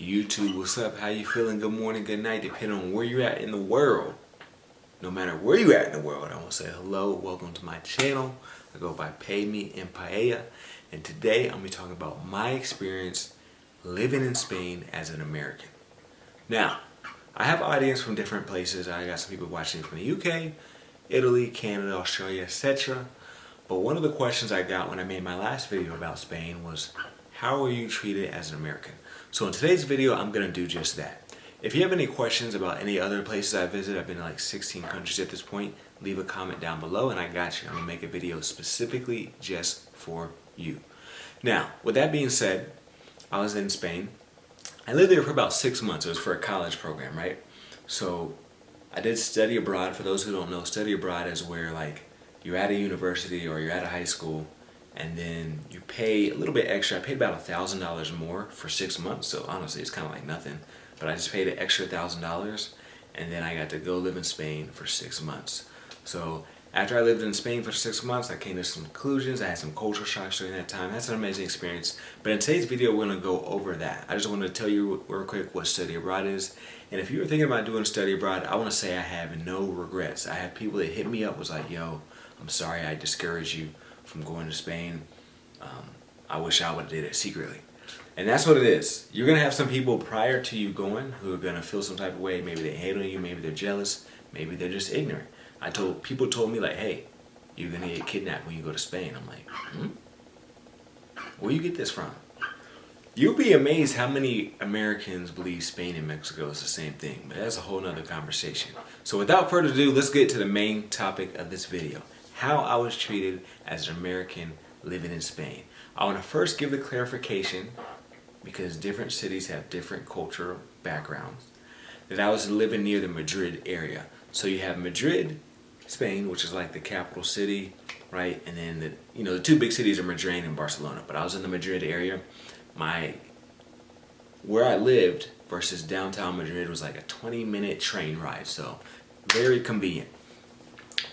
YouTube, what's up? How you feeling? Good morning, good night, depending on where you're at in the world. No matter where you're at in the world, I want to say hello, welcome to my channel. I go by PayMeInPaella, and today I'm going to be talking about my experience living in Spain as an American. Now, I have audience from different places. I got some people watching from the UK, Italy, Canada, Australia, etc. But one of the questions I got when I made my last video about Spain was, how are you treated as an American? So in today's video, I'm going to do just that. If you have any questions about any other places I visit, I've been to like 16 countries at this point, leave a comment down below and I got you. I'm going to make a video specifically just for you. Now, with that being said, I was in Spain. I lived there for about 6 months. It was for a college program, right? So I did study abroad. For those who don't know, study abroad is where like you're at a university or you're at a high school and then you pay a little bit extra. I paid about $1,000 more for 6 months, so honestly it's kind of like nothing. But I just paid an extra $1,000 and then I got to go live in Spain for 6 months. So after I lived in Spain for 6 months, I came to some conclusions. I had some cultural shocks during that time. That's an amazing experience. But in today's video, we're going to go over that. I just want to tell you real quick what study abroad is. And if you were thinking about doing study abroad, I want to say I have no regrets. I have people that hit me up was like, yo, I'm sorry I discouraged you from going to Spain. I wish I would have did it secretly. And that's what it is. You're going to have some people prior to you going who are going to feel some type of way. Maybe they hate on you. Maybe they're jealous. Maybe they're just ignorant. People told me like, hey, you're going to get kidnapped when you go to Spain. I'm like, where you get this from? You'll be amazed how many Americans believe Spain and Mexico is the same thing. But that's a whole nother conversation. So without further ado, let's get to the main topic of this video. How I was treated as an American living in Spain. I want to first give the clarification, because different cities have different cultural backgrounds, that I was living near the Madrid area. So you have Madrid, Spain, which is like the capital city, right? And then the two big cities are Madrid and Barcelona. But I was in the Madrid area. Where I lived versus downtown Madrid was like a 20-minute train ride, so very convenient.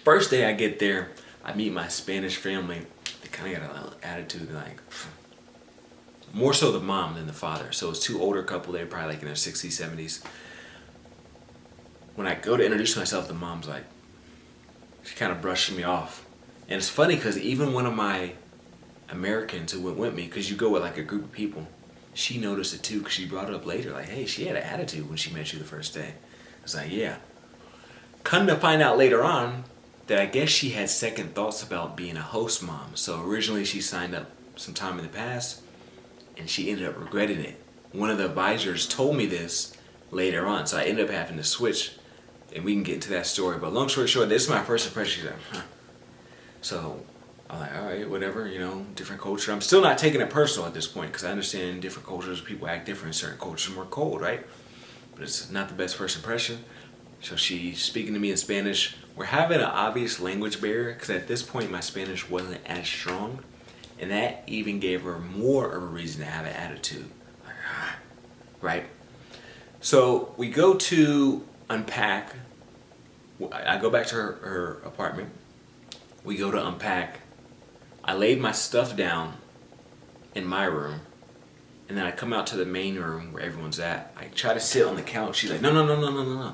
First day I get there, I meet my Spanish family. They kind of got an attitude like, more so the mom than the father. So it's two older couple, they're probably like in their 60s, 70s. When I go to introduce myself, the mom's like, she kind of brushed me off. And it's funny because even one of my Americans who went with me, because you go with like a group of people, she noticed it too because she brought it up later. Like, hey, she had an attitude when she met you the first day. I was like, yeah. Come to find out later on that I guess she had second thoughts about being a host mom. So originally she signed up some time in the past and she ended up regretting it. One of the advisors told me this later on, so I ended up having to switch, and we can get into that story. But long story short, this is my first impression. She's like, huh. So I'm like, all right, whatever, different culture. I'm still not taking it personal at this point because I understand in different cultures people act different. Certain cultures are more cold, right? But it's not the best first impression. So she's speaking to me in Spanish. We're having an obvious language barrier because at this point my Spanish wasn't as strong. And that even gave her more of a reason to have an attitude. Like, right? So we go to unpack. I go back to her apartment. We go to unpack. I laid my stuff down in my room. And then I come out to the main room where everyone's at. I try to sit on the couch. She's like, no.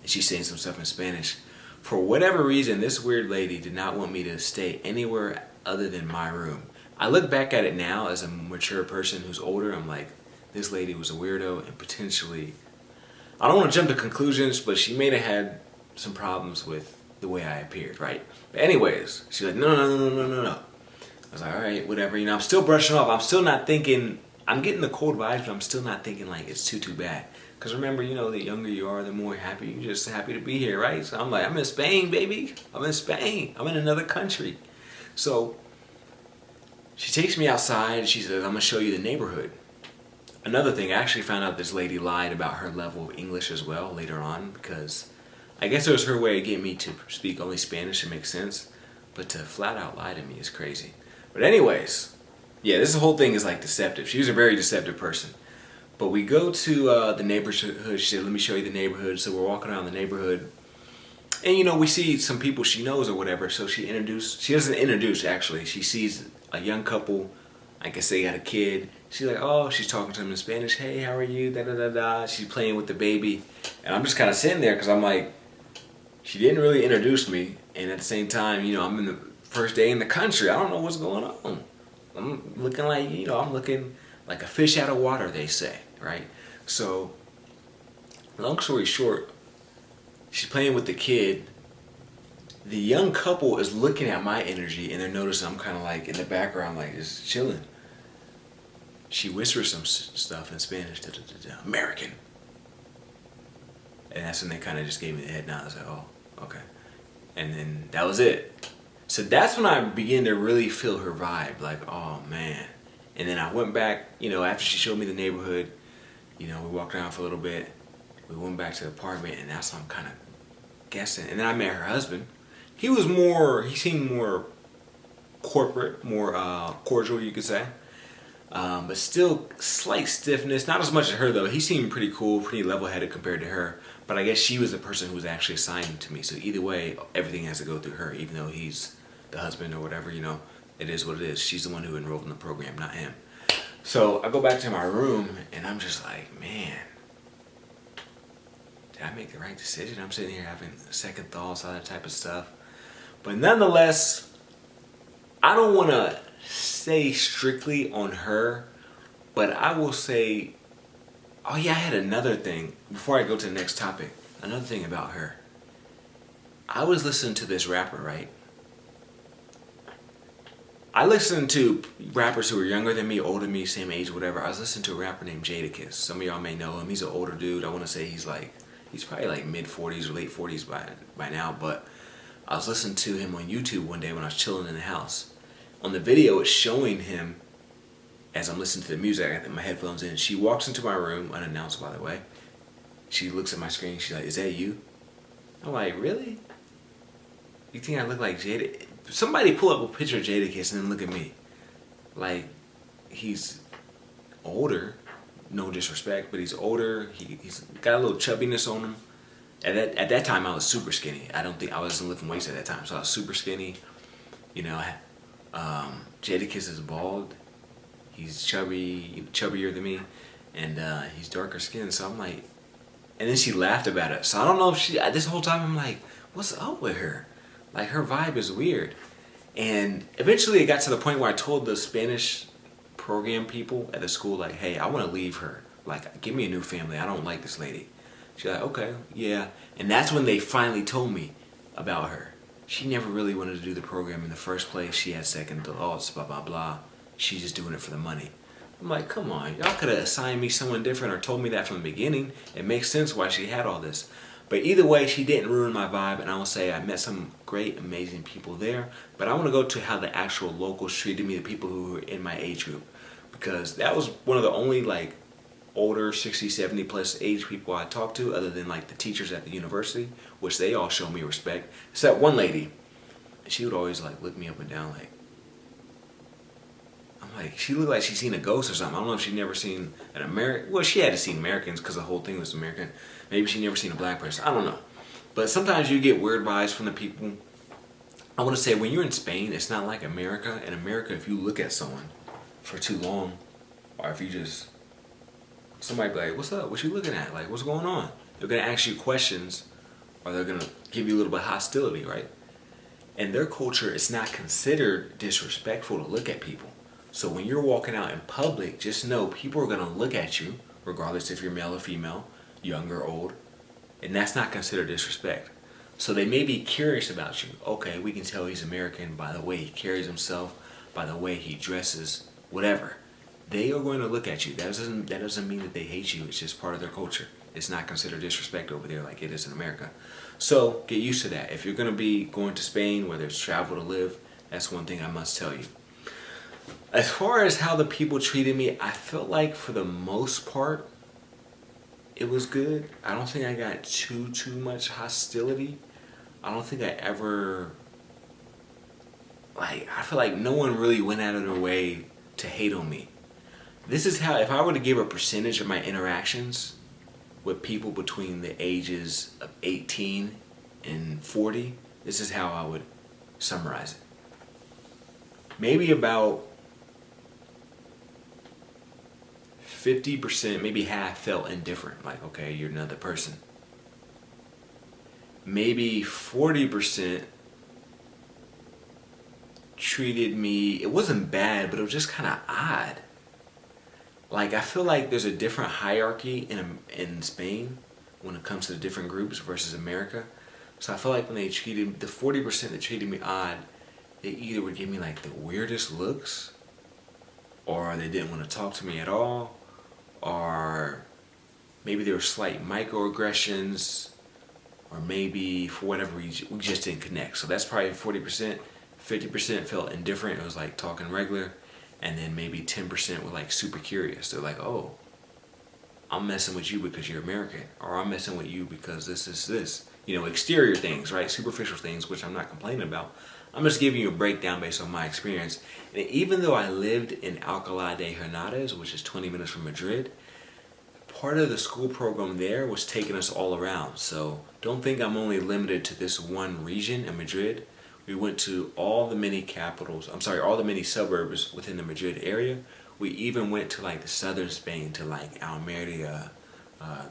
And she's saying some stuff in Spanish. For whatever reason, this weird lady did not want me to stay anywhere other than my room. I look back at it now as a mature person who's older. I'm like, this lady was a weirdo and potentially, I don't want to jump to conclusions, but she may have had some problems with the way I appeared, right? But anyways, she's like, no. I was like, all right, whatever. I'm still brushing off. I'm still not thinking, I'm getting the cold vibes, but I'm still not thinking like it's too bad. Because remember, the younger you are, the more happy, you're just happy to be here, right? So I'm like, I'm in Spain, baby. I'm in Spain. I'm in another country. So she takes me outside and she says, I'm going to show you the neighborhood. Another thing, I actually found out this lady lied about her level of English as well later on, because I guess it was her way of getting me to speak only Spanish to make sense. But to flat out lie to me is crazy. But anyways, yeah, this whole thing is like deceptive. She was a very deceptive person. But we go to the neighborhood. She said, let me show you the neighborhood. So we're walking around the neighborhood. And we see some people she knows or whatever. So she doesn't introduce actually. She sees a young couple I guess they got a kid. She's like, oh, she's talking to him in Spanish. Hey, how are you? Da da da da. She's playing with the baby, and I'm just kind of sitting there because I'm like, she didn't really introduce me, and at the same time, I'm in the first day in the country. I don't know what's going on. I'm looking like, I'm looking like a fish out of water, they say, right? So, long story short, she's playing with the kid. The young couple is looking at my energy, and they're noticing I'm kind of like in the background, like just chilling. She whispers some stuff in Spanish, da, da, da, da, American. And that's when they kind of just gave me the head nod. I was like, oh, okay. And then that was it. So that's when I began to really feel her vibe, like, oh man. And then I went back, after she showed me the neighborhood, we walked around for a little bit. We went back to the apartment, and that's when I'm kind of guessing. And then I met her husband. He seemed more corporate, more cordial, you could say. But still slight stiffness, not as much as her though. He seemed pretty cool, pretty level-headed compared to her. But I guess she was the person who was actually assigned to me. So either way, everything has to go through her, even though he's the husband or whatever, it is what it is. She's the one who enrolled in the program, not him. So I go back to my room, and I'm just like, man, did I make the right decision? I'm sitting here having second thoughts, all that type of stuff. But nonetheless, I don't want to say strictly on her, but I will say, oh yeah, I had another thing before I go to the next topic. Another thing about her. I was listening to this rapper, right? I listened to rappers who were younger than me, older than me, same age, whatever. I was listening to a rapper named Jadakiss. Some of y'all may know him. He's an older dude. I want to say he's probably like mid 40s or late 40s by now, but I was listening to him on YouTube one day when I was chilling in the house. On the video, it's showing him as I'm listening to the music. I got my headphones in. She walks into my room, unannounced by the way. She looks at my screen. She's like, "Is that you?" I'm like, "Really? You think I look like Jada?" Somebody pull up a picture of Jadakiss and then look at me. Like, he's older. No disrespect, but he's older. He's got a little chubbiness on him. At that time, I was super skinny. I don't think I wasn't lifting weights at that time, so I was super skinny. Jadakiss is bald. He's chubbier than me, and he's darker skinned. So I'm like, and then she laughed about it. So I don't know if this whole time I'm like, what's up with her? Like, her vibe is weird. And eventually it got to the point where I told the Spanish program people at the school, like, hey, I want to leave her. Like, give me a new family. I don't like this lady. She's like, okay, yeah. And that's when they finally told me about her. She never really wanted to do the program in the first place. She had second thoughts, blah, blah, blah. She's just doing it for the money. I'm like, come on. Y'all could have assigned me someone different or told me that from the beginning. It makes sense why she had all this. But either way, she didn't ruin my vibe. And I will say I met some great, amazing people there. But I want to go to how the actual locals treated me, the people who were in my age group. Because that was one of the only, like, older 60, 70 plus age people I talked to, other than like the teachers at the university, which they all show me respect. Except one lady, she would always like look me up and down like, I'm like, she looked like she'd seen a ghost or something. I don't know if she'd never seen an American. Well, she had to see Americans because the whole thing was American. Maybe she'd never seen a black person. I don't know. But sometimes you get weird vibes from the people. I want to say when you're in Spain, it's not like America. In America, if you look at someone for too long, or if you just, somebody be like, what's up? What you looking at? Like, what's going on? They're going to ask you questions, or they're going to give you a little bit of hostility, right? In their culture, it's not considered disrespectful to look at people. So when you're walking out in public, just know people are going to look at you, regardless if you're male or female, young or old, and that's not considered disrespect. So they may be curious about you. Okay, we can tell he's American by the way he carries himself, by the way he dresses, whatever. They are going to look at you. That doesn't mean that they hate you. It's just part of their culture. It's not considered disrespect over there like it is in America. So get used to that. If you're going to be going to Spain, whether it's travel to live, that's one thing I must tell you. As far as how the people treated me, I felt like for the most part, it was good. I don't think I got too much hostility. I don't think I ever, I feel like no one really went out of their way to hate on me. This is how, if I were to give a percentage of my interactions with people between the ages of 18 and 40, this is how I would summarize it. Maybe about 50%, maybe half, felt indifferent. Like, okay, you're another person. Maybe 40% treated me, it wasn't bad, but it was just kind of odd. Like, I feel like there's a different hierarchy in Spain when it comes to the different groups versus America. So I feel like when they treated, the 40% that treated me odd, they either would give me like the weirdest looks, or they didn't want to talk to me at all, or maybe there were slight microaggressions, or maybe for whatever reason we just didn't connect. So that's probably 40%. 50% felt indifferent. It was like talking regular. And then maybe 10% were like super curious. They're like, oh, I'm messing with you because you're American. Or I'm messing with you because this. You know, exterior things, right? Superficial things, which I'm not complaining about. I'm just giving you a breakdown based on my experience. And even though I lived in Alcalá de Henares, which is 20 minutes from Madrid, part of the school program there was taking us all around. So don't think I'm only limited to this one region in Madrid. We went to all the mini all the mini suburbs within the Madrid area. We even went to like the southern Spain, to like Almeria,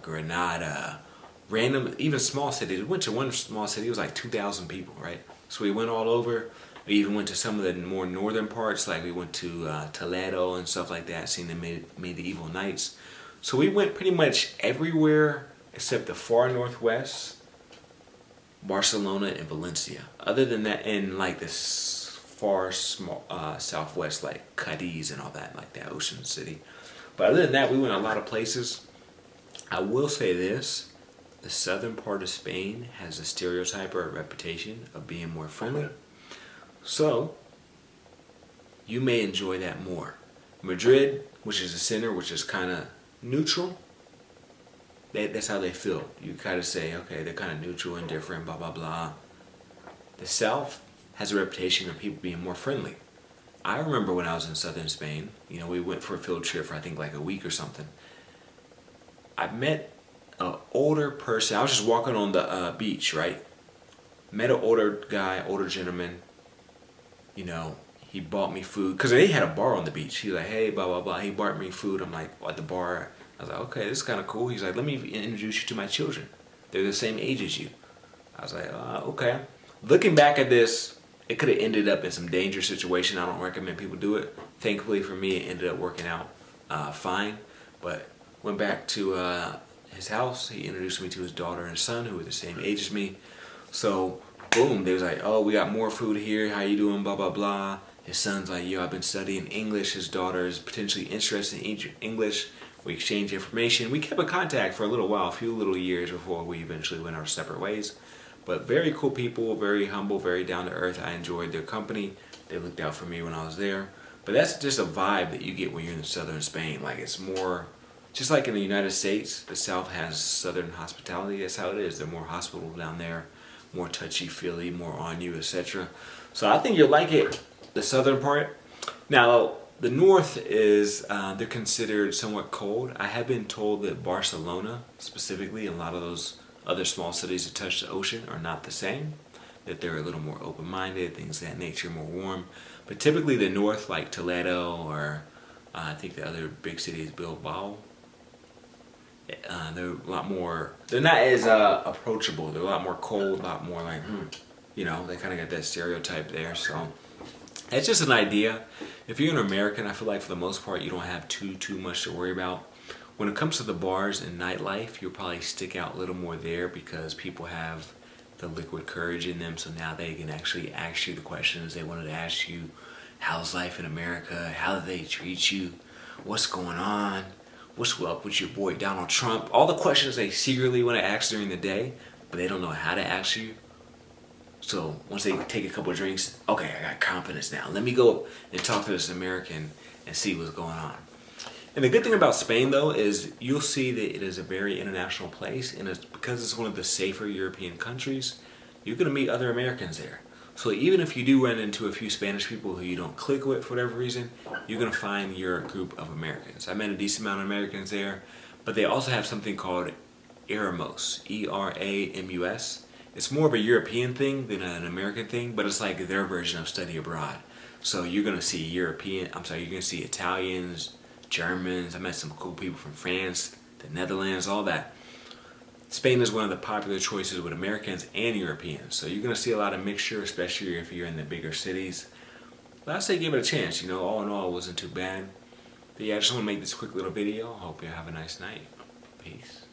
Granada, random, even small cities. We went to one small city, it was like 2,000 people, right? So we went all over. We even went to some of the more northern parts, like we went to Toledo and stuff like that, seen the medieval knights. So we went pretty much everywhere except the far northwest, Barcelona and Valencia. Other than that, in like this far small southwest, like Cadiz and all that, like that ocean city. But other than that, we went a lot of places. I will say this: the southern part of Spain has a stereotype or a reputation of being more friendly. So you may enjoy that more. Madrid, which is the center, which is kind of neutral. That's how they feel. You kind of say, okay, they're kind of neutral, indifferent, blah, blah, blah. The South has a reputation of people being more friendly. I remember when I was in southern Spain, you know, we went for a field trip for I think like a week or something. I met an older person. I was just walking on the beach, right? Met an older guy, older gentleman. You know, he bought me food. Because they had a bar on the beach. He was like, hey, blah, blah, blah. He bought me food. I'm like, at the bar. I was like, okay, this is kind of cool. He's like, let me introduce you to my children. They're the same age as you. I was like, okay. Looking back at this, it could have ended up in some dangerous situation. I don't recommend people do it. Thankfully for me, it ended up working out fine. But went back to his house. He introduced me to his daughter and son, who were the same age as me. So, boom, they was like, oh, we got more food here. How you doing? Blah, blah, blah. His son's like, yo, I've been studying English. His daughter is potentially interested in English. We exchanged information. We kept in contact for a little while, a few little years before we eventually went our separate ways. But very cool people, very humble, very down to earth. I enjoyed their company. They looked out for me when I was there. But that's just a vibe that you get when you're in southern Spain. Like, it's more, just like in the United States, the South has southern hospitality. That's how it is. They're more hospitable down there, more touchy-feely, more on you, etc. So I think you'll like it, the southern part. Now, the north is, they're considered somewhat cold. I have been told that Barcelona, specifically, and a lot of those other small cities that touch the ocean are not the same. That they're a little more open-minded, things of that nature, more warm. But typically the north, like Toledo, or I think the other big city is Bilbao, they're a lot more, they're not as approachable. They're a lot more cold, a lot more like, you know, they kind of got that stereotype there. So it's just an idea. If you're an American, I feel like for the most part, you don't have too much to worry about. When it comes to the bars and nightlife, you'll probably stick out a little more there because people have the liquid courage in them. So now they can actually ask you the questions they wanted to ask you. How's life in America? How do they treat you? What's going on? What's up with your boy Donald Trump? All the questions they secretly want to ask during the day, but they don't know how to ask you. So once they take a couple of drinks, okay, I got confidence now. Let me go and talk to this American and see what's going on. And the good thing about Spain, though, is you'll see that it is a very international place, and it's because it's one of the safer European countries, you're going to meet other Americans there. So even if you do run into a few Spanish people who you don't click with for whatever reason, you're going to find your group of Americans. I met a decent amount of Americans there, but they also have something called Erasmus, Eramus. It's more of a European thing than an American thing, but it's like their version of study abroad. So you're going to see you're going to see Italians, Germans. I met some cool people from France, the Netherlands, all that. Spain is one of the popular choices with Americans and Europeans. So you're going to see a lot of mixture, especially if you're in the bigger cities. But I'd say give it a chance. You know, all in all, it wasn't too bad. But yeah, I just want to make this quick little video. Hope you have a nice night. Peace.